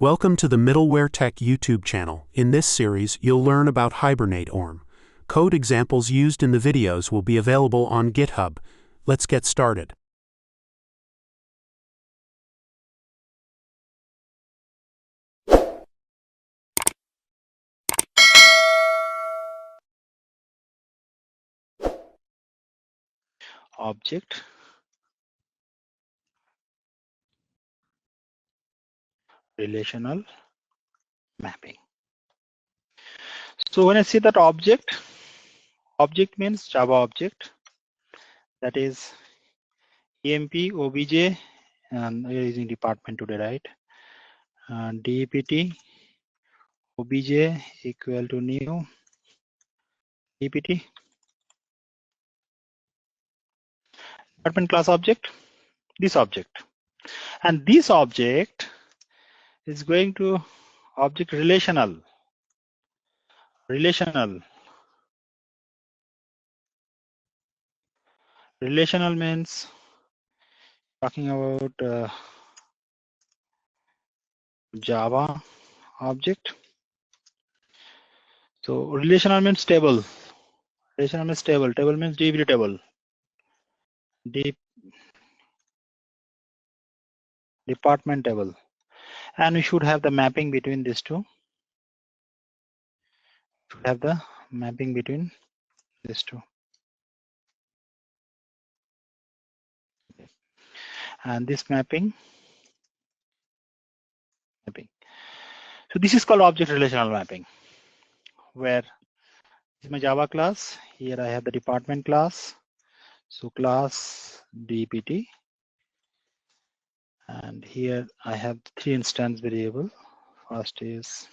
Welcome to the Middleware Tech YouTube channel. In this series, you'll learn about Hibernate ORM. Code examples used in the videos will be available on GitHub. Let's get started. Object relational mapping. So when I say that object means Java object, that is emp obj, and we are using department today, right? dpt obj equal to new dpt department class object, this object, and this object is going to object relational means talking about Java object. So relational means table. Relational means table. Table means dbt table. Department table, and we should have the mapping between these two. Should have the mapping between these two, and this mapping. So this is called object relational mapping, where this is my Java class. Here I have the department class. So class dpt, and here I have three instance variable. First is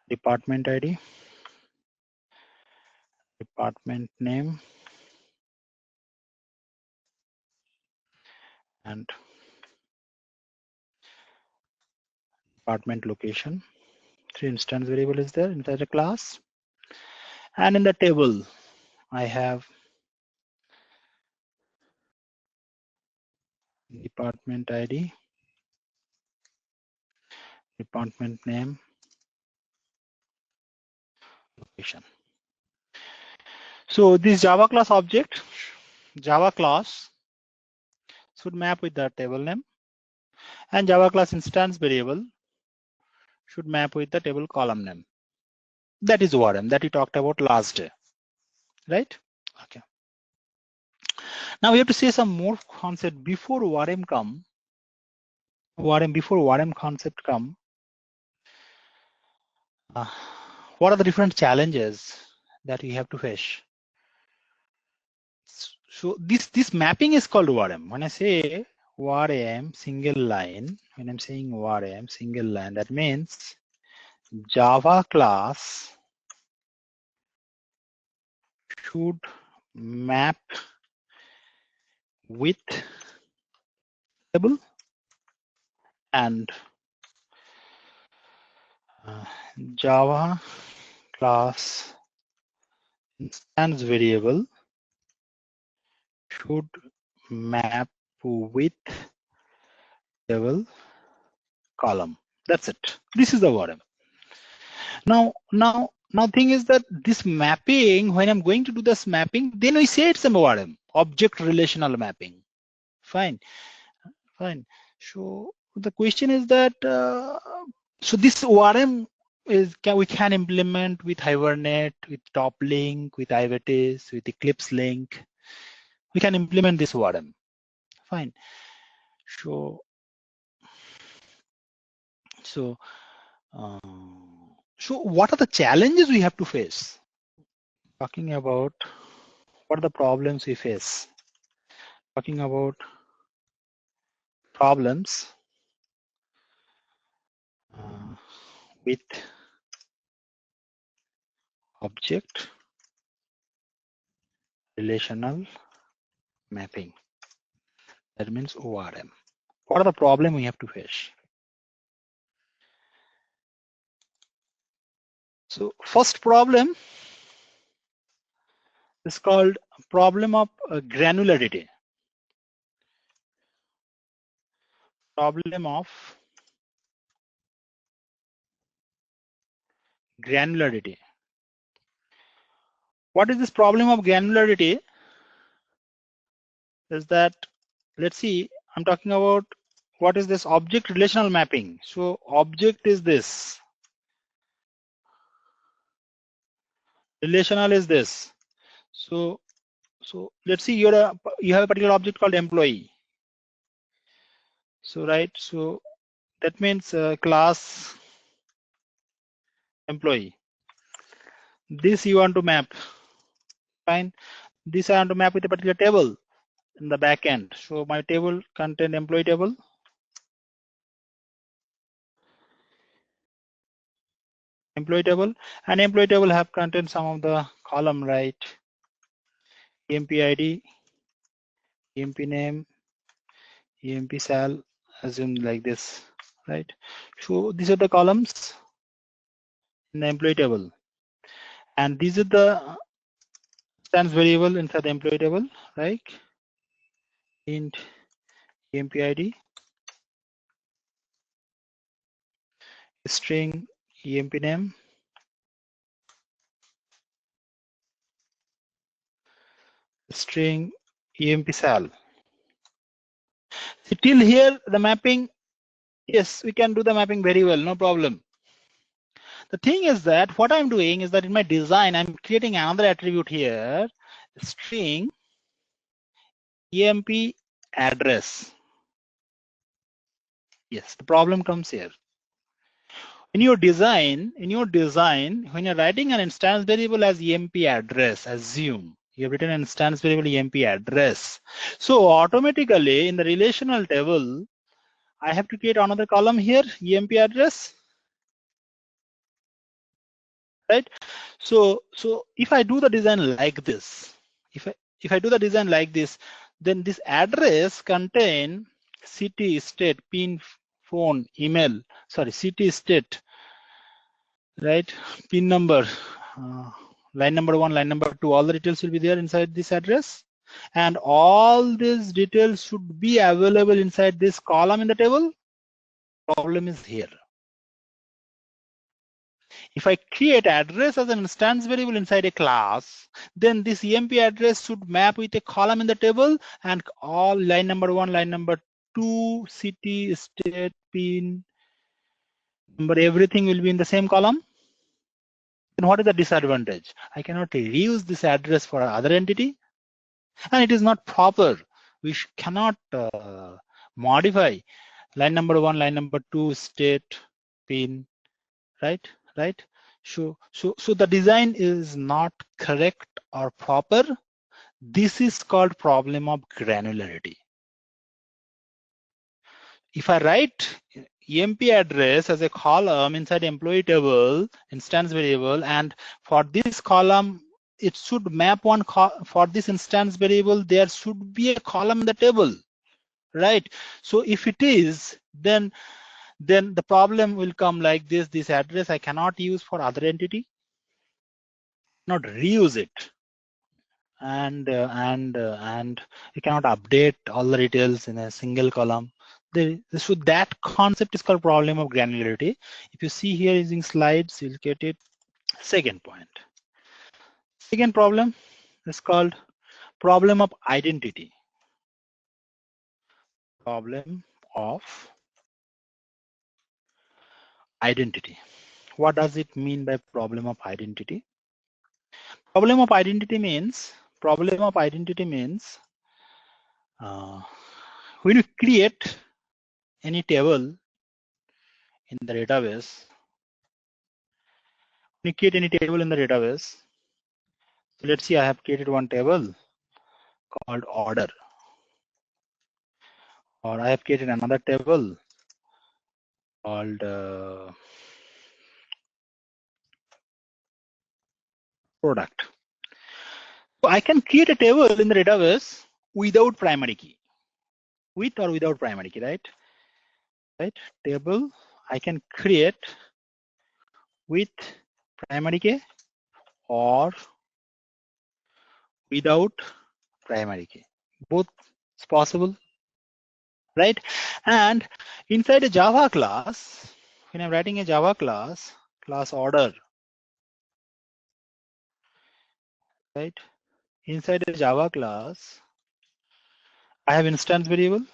department ID, department name, and department location. Three instance variable is there inside the class, and in the table I have department ID, department name, location. So this Java class object, Java class should map with the table name, and Java class instance variable should map with the table column name. That is ORM that we talked about last day, right? Okay. Now we have to say some more concept before ORM come. Before ORM concept come. What are the different challenges that we have to face? So this mapping is called ORM. When I say ORM single line, when I'm saying ORM single line, that means Java class should map with table and Java class instance variable should map with table column. That's it. This is the ORM. Now thing is that this mapping, when I'm going to do this mapping, then we say it's an ORM, object relational mapping. Fine. So the question is that so this ORM is we can implement with Hibernate, with Top Link, with Ivatis, with Eclipse Link. We can implement this ORM. Fine. So what are the challenges we have to face? Talking about what are the problems we face? Talking about problems with object relational mapping. That means ORM. What are the problems we have to face? So first problem is called problem of granularity. Problem of granularity. What is this problem of granularity? Is that, let's see, I'm talking about what is this object relational mapping. So object is this, relational is this. So let's see, you have a particular object called employee. So right, so that means class employee. This you want to map, fine. This I want to map with a particular table in the back end. So my table contain employee table. Employee table, and employee table have contain some of the column, right? EMP ID, EMP name, EMP sal, assume like this, right? So these are the columns in the employee table, and these are the instance variable inside the employee table, right? Int EMP ID, string EMP name, string EMP sal. See, till here the mapping, yes, we can do the mapping very well, no problem. The thing is that what I'm doing is that in my design, I'm creating another attribute here, string EMP address. Yes, the problem comes here. In your design, when you're writing an instance variable as EMP address, assume you have written an instance variable EMP address. So automatically in the relational table, I have to create another column here, EMP address. Right? So if I do the design like this, if I do the design like this, then this address contain city, state, pin, phone, email, sorry, city, state, right? Pin number, line number 1, line number 2, all the details will be there inside this address, and all these details should be available inside this column in the table. Problem is here. If I create address as an instance variable inside a class, then this EMP address should map with a column in the table, and all line number 1, line number 2, city, state, pin, number, everything will be in the same column. Then what is the disadvantage? I cannot reuse this address for other entity, and it is not proper. We cannot modify line number 1, line number 2, state, pin, right? So the design is not correct or proper. This is called problem of granularity. If I write EMP address as a column inside employee table instance variable, and for this column it should map one for this instance variable, there should be a column in the table, right? So if it is, then the problem will come like this. This address I cannot use for other entity, not reuse it, and you cannot update all the details in a single column. So that concept is called problem of granularity. If you see here using slides, you'll get it. Second point. Second problem is called problem of identity. Problem of identity. What does it mean by problem of identity? Problem of identity means when you create any table in the database, so let's see, I have created one table called order, or I have created another table called product. So I can create a table in the database without primary key, with or without primary key, right? Table I can create with primary key or without primary key. Both is possible, right? And inside a Java class, when I'm writing a Java class order, right? Inside a Java class, I have instance variable.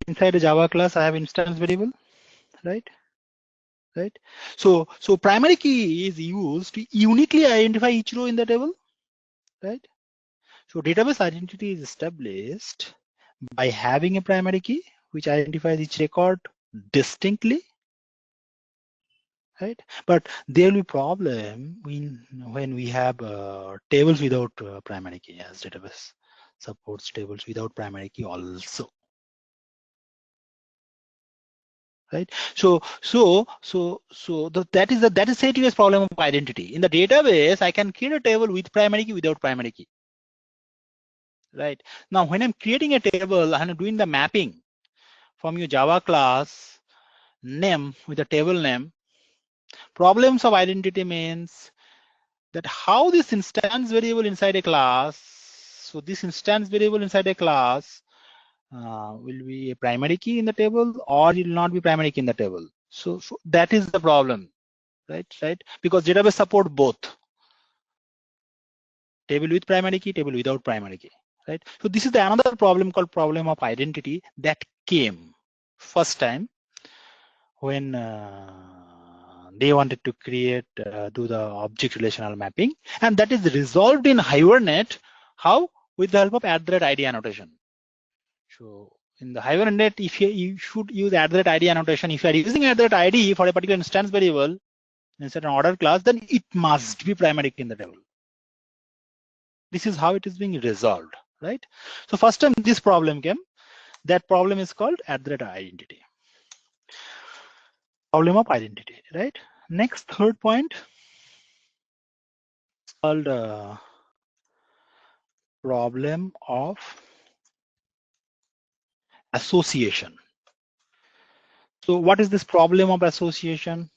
Inside a Java class, I have instance variable, right? Right. So primary key is used to uniquely identify each row in the table, right? So database identity is established by having a primary key which identifies each record distinctly, right? But there will be problem when we have tables without primary key, as database supports tables without primary key also, right? That is said to be a problem of identity. In the database, I can create a table with primary key, without primary key, right? Now, when I'm creating a table and I'm doing the mapping from your Java class name with the table name, problems of identity means that how this instance variable inside a class, so this instance variable inside a class will be a primary key in the table or it will not be primary key in the table. So that is the problem, right? Because database support both table with primary key, table without primary key, right? So this is the another problem called problem of identity that came first time when they wanted to create do the object relational mapping, and that is resolved in Hibernate. How? With the help of @ID annotation. So in the Hibernate, if you should use @ID annotation, if you are using @ID for a particular instance variable instead of an order class, then it must be primary key in the table. This is how it is being resolved, right? So first time this problem came, that problem is called @identity. Problem of identity, right? Next, third point is called problem of association. So what is this problem of association?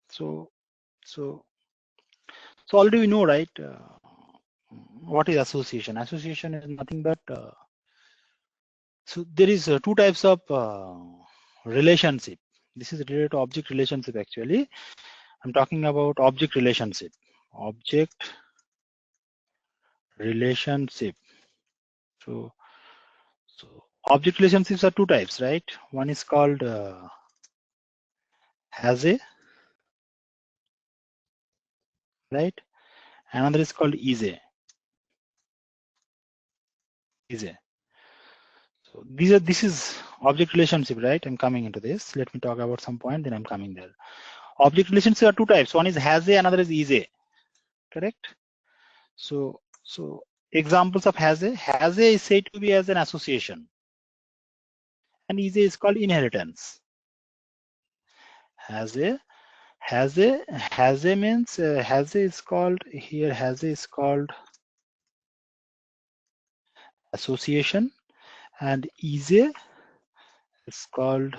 So already we know, right? What is association? Association is nothing but so there is two types of relationship. This is related to object relationship. Actually, I'm talking about object relationship. Object relationship. So object relationships are two types, right? One is called has a, right? Another is called is a. So this is object relationship, right? I'm coming into this. Let me talk about some point, then I'm coming there. Object relationships are two types. One is has a, another is a. Correct? So examples of has a is said to be as an association, and is a is called inheritance. Has a means has a is called here. Has a is called association, and is a is called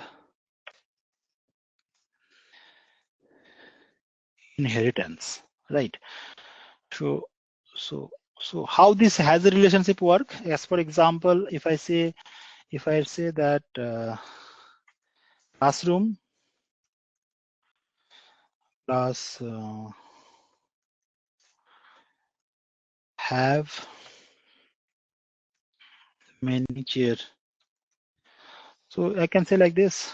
inheritance, right? So how this has a relationship work? As for example, if I say that classroom plus have many chair. So I can say like this: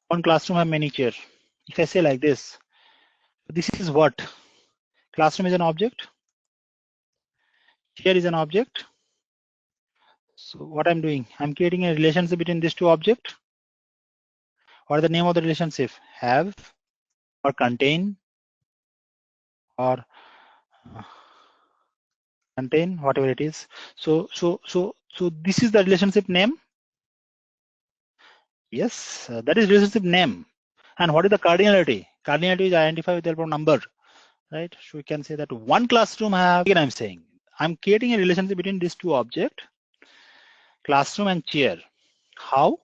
one classroom have many chair. If I say like this, this is what? Classroom is an object. Chair is an object. So what I'm doing, I'm creating a relationship between these two objects. What is the name of the relationship? Have or contain or contain, whatever it is. So this is the relationship name. Yes, that is relationship name. And what is the cardinality? Cardinality is identified with the help of number, right? So we can say that one classroom have. Again, I'm saying I'm creating a relationship between these two objects, classroom and chair. How?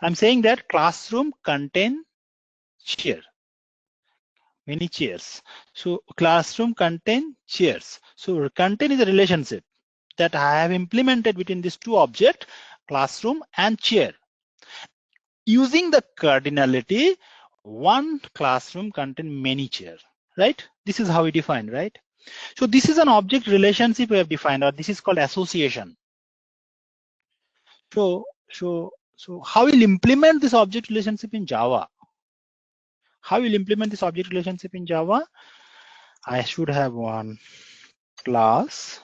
I'm saying that classroom contain chair, many chairs. So classroom contain chairs. So contain is a relationship that I have implemented between these two objects, classroom and chair. Using the cardinality, one classroom contain many chairs, right? This is how we define, right? So this is an object relationship we have defined, or this is called association. So how we'll implement this object relationship in Java? How we'll implement this object relationship in Java? I should have one classroom,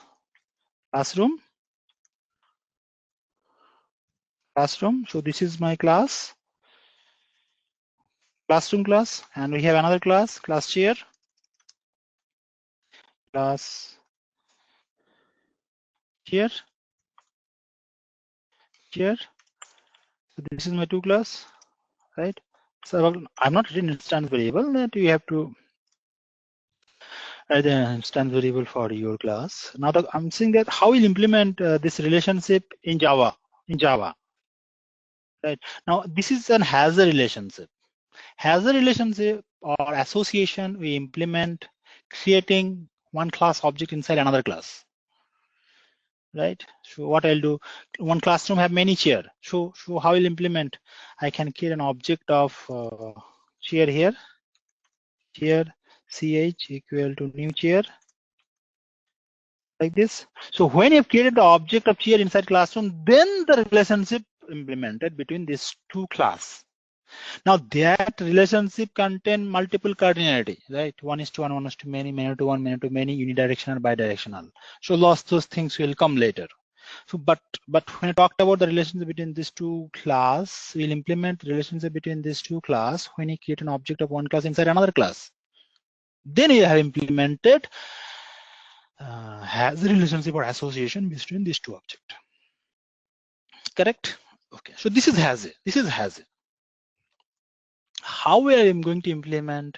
So this is my classroom class, and we have another class chair, class chair. So this is my two class, right? So I'm not written instance variable, that you have to write an instance variable for your class. Now I'm saying that how we'll implement this relationship in Java. Right now, this is an has a relationship. Has a relationship or association we implement creating one class object inside another class. Right. So what I'll do, one classroom have many chair. So how I'll implement? I can create an object of chair here. Chair ch equal to new chair, like this. So when you've created the object of chair inside classroom, then the relationship implemented between these two class. Now that relationship contain multiple cardinality, right? 1:1, 1:many, many to one, many to many, unidirectional, bidirectional. So those things will come later. So but when I talked about the relationship between these two class, we'll implement the relationship between these two class when you create an object of one class inside another class. Then you have implemented has a relationship or association between these two objects. Correct? Okay. So this is has a. This is has a. How we are going to implement?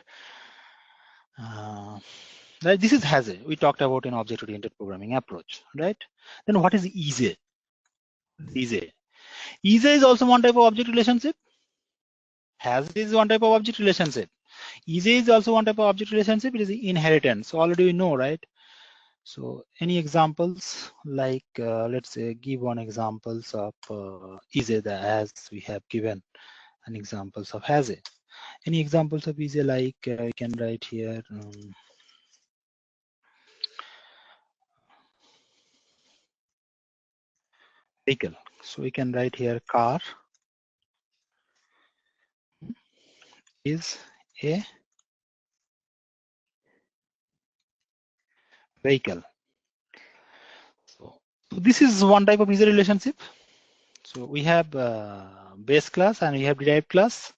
This is has a. We talked about in object-oriented programming approach, right? Then what is easy? Easy is also one type of object relationship. Has is one type of object relationship. Easy is also one type of object relationship. It is inheritance. So already we know, right? So any examples, like let's say give one examples of easy that as we have given an examples of has it. Any examples of easy, like I can write here vehicle. So we can write here car is a vehicle. So this is one type of easy relationship. So we have base class and we have derived class,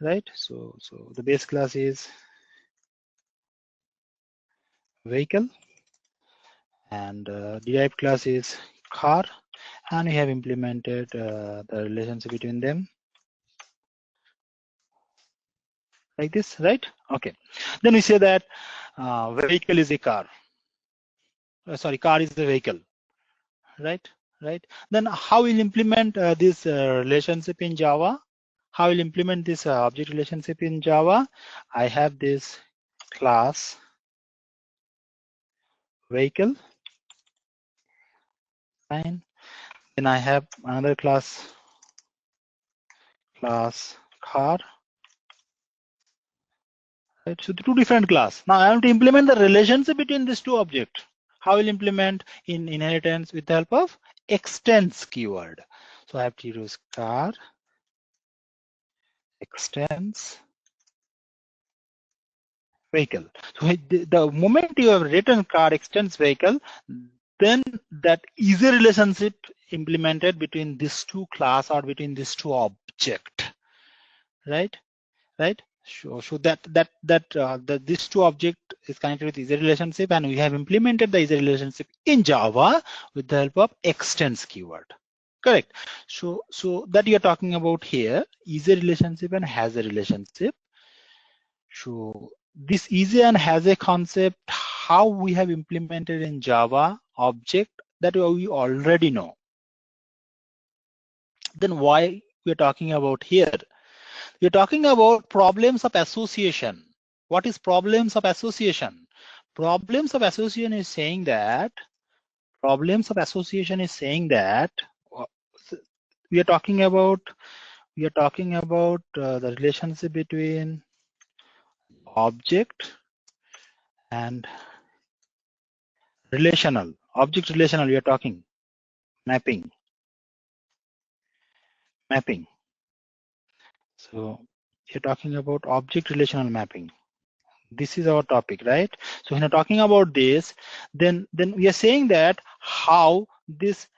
right? So the base class is vehicle and derived class is car, and we have implemented the relationship between them like this, right? Okay. Then we say that vehicle is a car. Sorry, car is the vehicle, right? Then how we'll implement this relationship in Java? How we'll implement this object relationship in Java? I have this class vehicle, fine. Then I have another class car. Right? So the two different class. Now I have to implement the relationship between these two objects. How will implement in inheritance with the help of extends keyword. So I have to use car extends vehicle. So the moment you have written car extends vehicle, then that is a relationship implemented between these two class or between these two object, right? So that this two object is connected with easy relationship, and we have implemented the easy relationship in Java with the help of extends keyword. Correct. So that you are talking about here, easy relationship and has a relationship. So this easy and has a concept, how we have implemented in Java object that we already know. Then why we're talking about here? We're talking about problems of association. What is problems of association? Problems of association is saying that we are talking about the relationship between object and relational. Object relational, we are talking mapping. So you're talking about object relational mapping. This is our topic, right? So when you're talking about this, then we are saying that how this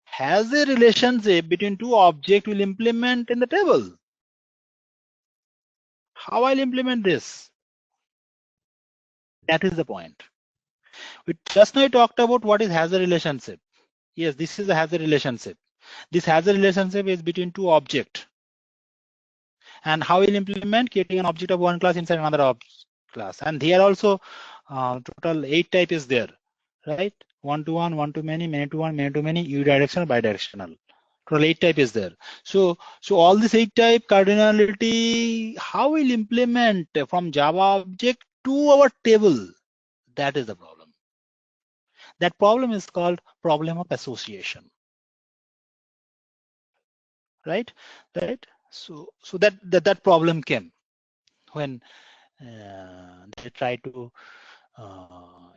has a relationship between two objects will implement in the table. How I'll implement this? That is the point. We just now talked about what is has a relationship. Yes, this is a has a relationship. This has a relationship is between two objects. And how we'll implement creating an object of one class inside another class. And here also total 8 type is there, right? One-to-one, one-to-many, many-to-one, many-to-many, unidirectional, bidirectional. Total 8 type is there. So all this 8 type cardinality, how we'll implement from Java object to our table? That is the problem. That problem is called problem of association. Right? So that problem came when they try to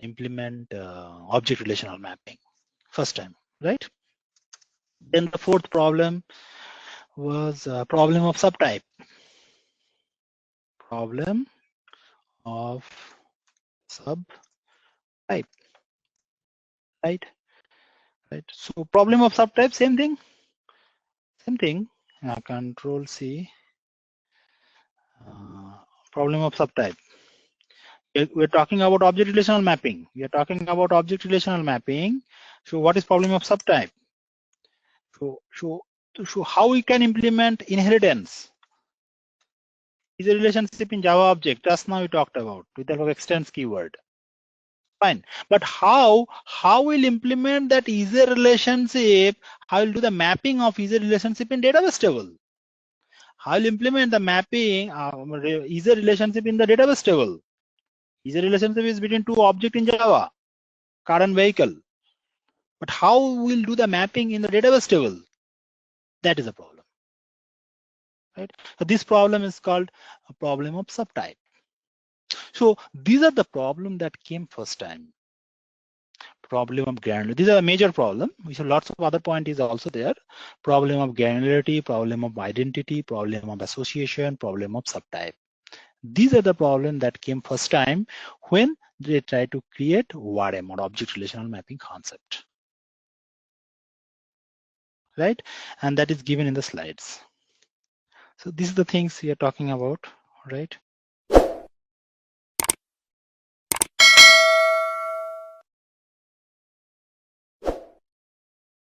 implement object relational mapping first time, right? Then the fourth problem was problem of subtype. Problem of subtype, right? So problem of subtype, same thing. Control C. Problem of subtype. We're talking about object relational mapping. So what is problem of subtype? So how we can implement inheritance? Is a relationship in Java object. Just now we talked about with the extends keyword. Fine. But how we'll implement that is a relationship? How will do the mapping of is a relationship in database table? How will implement the mapping is a relationship in the database table? Is a relationship is between two objects in Java, car and vehicle. But how we'll do the mapping in the database table? That is a problem. Right? So this problem is called a problem of subtype. So these are the problem that came first time. Problem of granularity. These are a major problem. We have lots of other point is also there. Problem of granularity, problem of identity, problem of association, problem of subtype. These are the problem that came first time when they try to create ORM or object relational mapping concept. Right? And that is given in the slides. So these are the things we are talking about, right?